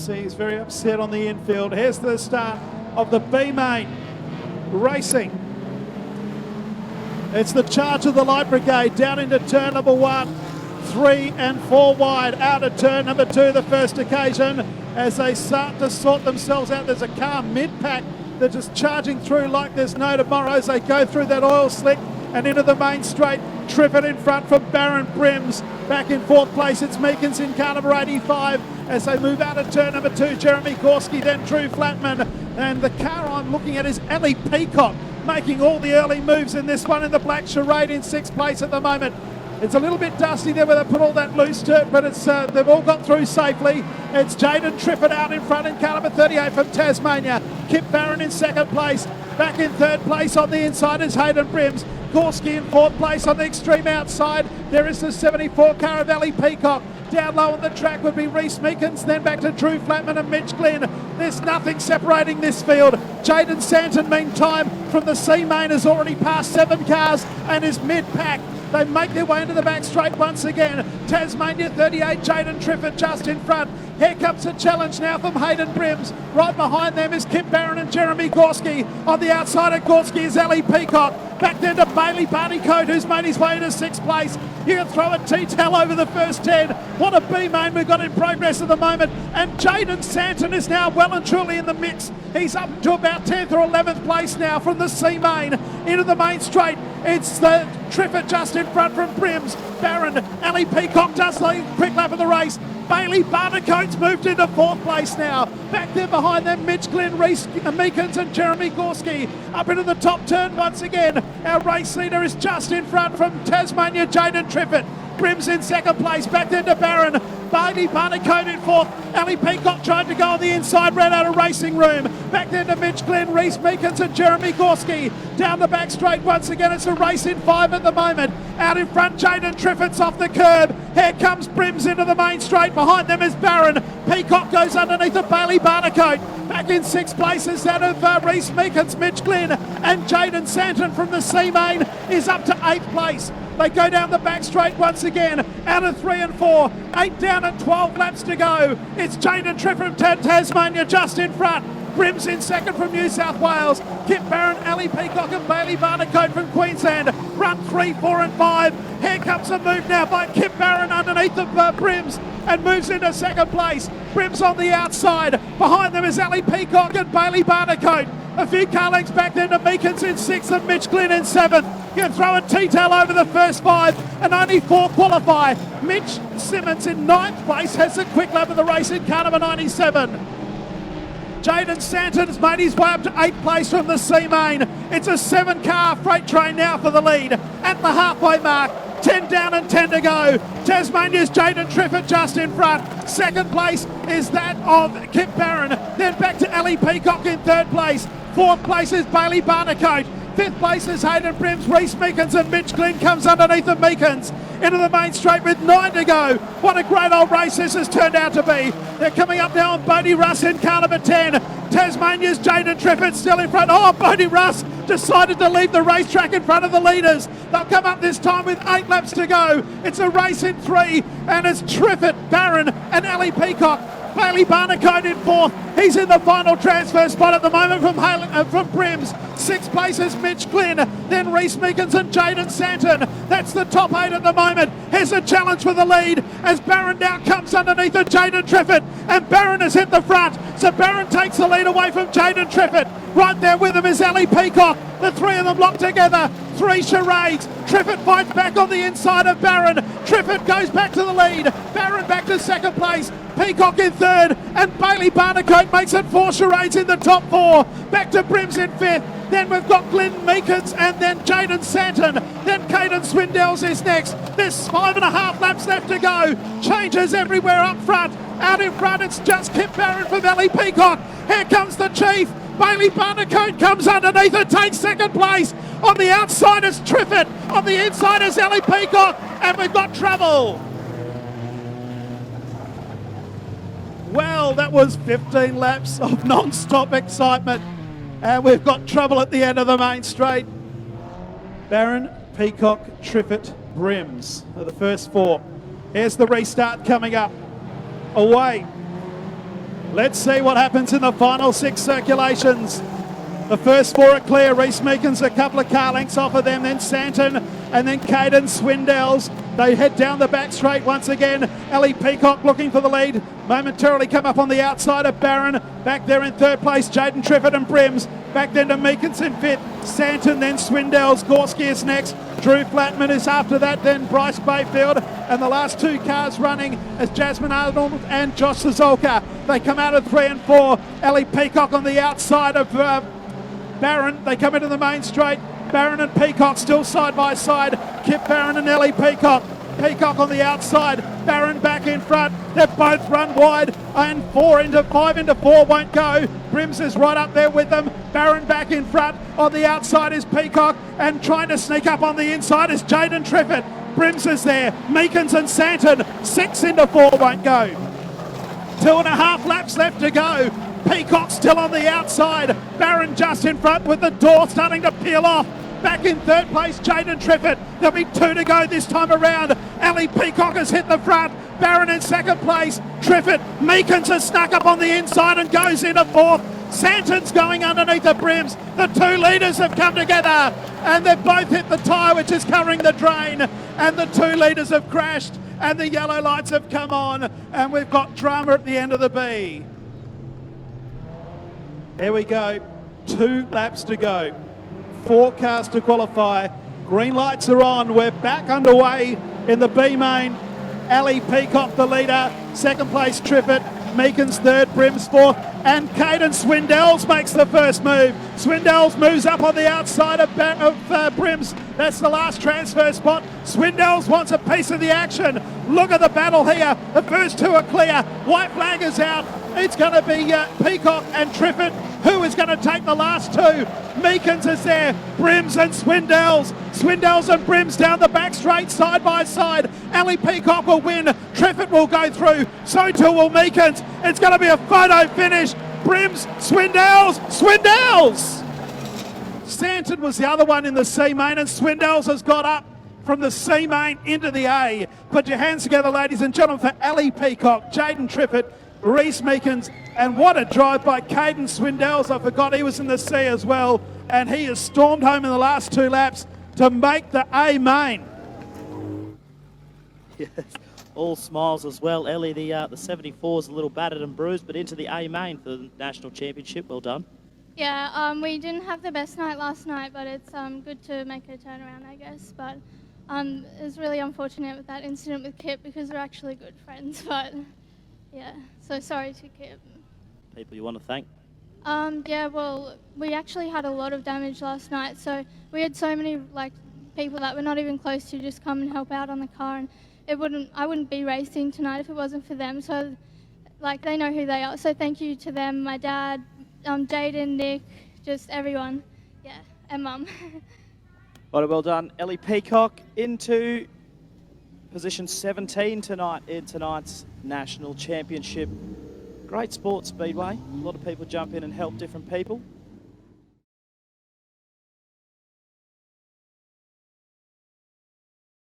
see he's very upset on the infield. Here's the start of the B main racing. It's the charge of the Light Brigade down into turn number 1, 3 and 4 wide. Out of turn number 2, the first occasion, as they start to sort themselves out. There's a car mid-pack that's just charging through like there's no tomorrow as they go through that oil slick and into the main straight. Triffett in front from Baron Brims. Back in 4th place, it's Meekins in car number 85 as they move out of turn number 2. Jeremy Gorski, then Drew Flatman. And the car I'm looking at is Ellie Peacock, making all the early moves in this one in the black charade in 6th place at the moment. It's a little bit dusty there where they put all that loose dirt, but it's they've all got through safely. It's Jaden Triffett out in front in car number 38 from Tasmania. Kip Barron in 2nd place. Back in 3rd place on the inside is Hayden Brims. Gorski in 4th place on the extreme outside. There is the 74 car of Ellie Peacock. Down low on the track would be Reese Meekins, then back to Drew Flatman and Mitch Glynn. There's nothing separating this field. Jaden Santon, meantime, from the C main has already passed 7 cars and is mid-pack. They make their way into the back straight once again. Tasmania 38, Jaden Triffett just in front. Here comes a challenge now from Hayden Brims. Right behind them is Kip Barron and Jeremy Gorski. On the outside of Gorski is Ellie Peacock. Back then to Bailey Bartycoat, who's made his way into 6th place. You can throw a T-tail over the first 10. What a B-main we've got in progress at the moment. And Jaden Santon is now well and truly in the mix. He's up to about 10th or 11th place now from the C-main into the main straight. It's the Triffett just in front from Brims. Barron, Ellie Peacock does the quick lap of the race. Bailey Bartycoat's moved into 4th place now. Back there behind them, Mitch Glynn, Reese Meekins and Jeremy Gorski. Up into the top turn once again. Our race leader is just in front from Tasmania, Jaden Triffett. Brims in 2nd place, back then to Barron. Bailey Bartycoat in 4th. Ellie Peacock tried to go on the inside, ran out of racing room. Back then to Mitch Glynn, Reese Meekins and Jeremy Gorski. Down the back straight once again, it's a race in 5 at the moment. Out in front, Jaden Triffett's off the curb. Here comes Brims into the main straight. Behind them is Barron. Peacock goes underneath of Bailey Bartycoat. Back in 6th place is that of Reese Meekins, Mitch Glynn, and Jaden Santon from the C main is up to 8th place. They go down the back straight once again, out of 3 and 4, 8 down and 12 laps to go. It's Jaden Triffett from Tasmania just in front. Brims in 2nd from New South Wales. Kip Barron, Ellie Peacock and Bailey Bartycoat from Queensland run 3, 4 and 5. Here comes a move now by Kip Barron underneath of Brims and moves into 2nd place. Brims on the outside. Behind them is Ellie Peacock and Bailey Bartycoat. A few car lengths back then to Meekins in 6th and Mitch Glynn in 7th. You can throw a T-tail over the first 5 and only 4 qualify. Mitch Simmons in 9th place has a quick lap of the race in car number 97. Jaden Santon has made his way up to 8th place from the C main. It's a 7-car freight train now for the lead at the halfway mark. 10 down and 10 to go. Tasmania's Jaden Triffett just in front. 2nd place is that of Kip Barron. Then back to Ellie Peacock in 3rd place. 4th place is Bailey Bartycoat. 5th place is Hayden Brims, Reese Meekins and Mitch Glynn comes underneath of Meekins. Into the main straight with 9 to go. What a great old race this has turned out to be. They're coming up now on Bodie Russ in car number 10. Tasmania's Jaden Triffett still in front. Oh, Bodie Russ decided to leave the racetrack in front of the leaders. They'll come up this time with 8 laps to go. It's a race in 3 and it's Triffett, Barron and Ellie Peacock. Bailey Bartycoat in 4th. He's in the final transfer spot at the moment from Brims. 6th place is Mitch Glynn, then Reese Meekins and Jaden Santon. That's the top 8 at the moment. Here's a challenge for the lead as Barron now comes underneath of Jaden Triffett and Barron has hit the front. So Barron takes the lead away from Jaden Triffett. Right there with him is Ellie Peacock. The 3 of them locked together. 3 charades. Triffett fights back on the inside of Barron. Triffett goes back to the lead. Barron back to 2nd place. Peacock in 3rd. And Bailey Bartycoat makes it 4 charades in the top 4. Back to Brims in 5th. Then we've got Glyn Meekins and then Jaden Santon. Then Caden Swindells is next. There's 5.5 laps left to go. Changes everywhere up front. Out in front it's just Kip Barron from Ellie Peacock. Here comes the Chief. Bailey Bartycoat comes underneath and takes 2nd place. On the outside is Triffett. On the inside is Ellie Peacock. And we've got trouble. Well, that was 15 laps of non-stop excitement. And we've got trouble at the end of the main straight. Barron, Peacock, Triffett, Brims are the first 4. Here's the restart coming up. Away Let's see what happens in the final 6 circulations. The first 4 are clear. Reese Meekins a couple of car lengths off of them, then Santon and then Caden Swindells. They head down the back straight once again. Ellie Peacock looking for the lead. Momentarily come up on the outside of Barron. Back there in third place, Jaden Triffett and Brims. Back then to Meekins in fifth. Santon, then Swindells. Gorski is next. Drew Flatman is after that, then Bryce Bayfield. And the last 2 cars running as Jasmine Arnold and Josh Sazolka. They come out of 3 and 4. Ellie Peacock on the outside of Barron. They come into the main straight. Barron and Peacock still side by side. Kip Barron and Ellie Peacock. Peacock on the outside. Barron back in front. They both run wide. And 5 into 4 won't go. Brims is right up there with them. Barron back in front. On the outside is Peacock. And trying to sneak up on the inside is Jaden Triffett. Brims is there. Meekins and Santon. 6 into 4 won't go. 2.5 laps left to go. Peacock still on the outside. Barron just in front with the door starting to peel off. Back in third place, Jaden Triffett. There'll be 2 to go this time around. Ellie Peacock has hit the front. Barron in second place. Triffett, Meekins has snuck up on the inside and goes into 4th. Santon's going underneath the Brims. The 2 leaders have come together and they've both hit the tyre which is covering the drain. And the 2 leaders have crashed and the yellow lights have come on. And we've got drama at the end of the B. Here we go, 2 laps to go, 4 cars to qualify, green lights are on, we're back underway in the B main. Ellie Peacock the leader, second place Triffett, Meekins third, Brims fourth, and Caden Swindells makes the first move. Swindells moves up on the outside of Brims. That's the last transfer spot. Swindells wants a piece of the action. Look at the battle here. The first 2 are clear. White flag is out. It's going to be Peacock and Triffett. Who is going to take the last 2? Meekins is there. Brims and Swindells. Swindells and Brims down the back straight, side by side. Ellie Peacock will win. Triffett will go through. So too will Meekins. It's going to be a photo finish. Brims, Swindells, Swindells! Santon was the other one in the C main, and Swindells has got up from the C main into the A. Put your hands together, ladies and gentlemen, for Ellie Peacock, Jaden Triffett, Reese Meekins, and what a drive by Caden Swindells. I forgot he was in the C as well, and he has stormed home in the last 2 laps to make the A main. Yes, all smiles as well. Ellie, the 74 is a little battered and bruised, but into the A main for the National Championship. Well done. Yeah, we didn't have the best night last night, but it's good to make a turnaround, I guess. But it was really unfortunate with that incident with Kip because we're actually good friends. But yeah, so sorry to Kip. People you want to thank? Yeah, well, we actually had a lot of damage last night, so we had so many people that we're not even close to just come and help out on the car, and I wouldn't be racing tonight if it wasn't for them. So they know who they are. So thank you to them, my dad, Jaden, Nick, just everyone. Yeah, and Mum. Well done. Ellie Peacock into position 17 tonight in tonight's National Championship. Great sport, Speedway. A lot of people jump in and help different people.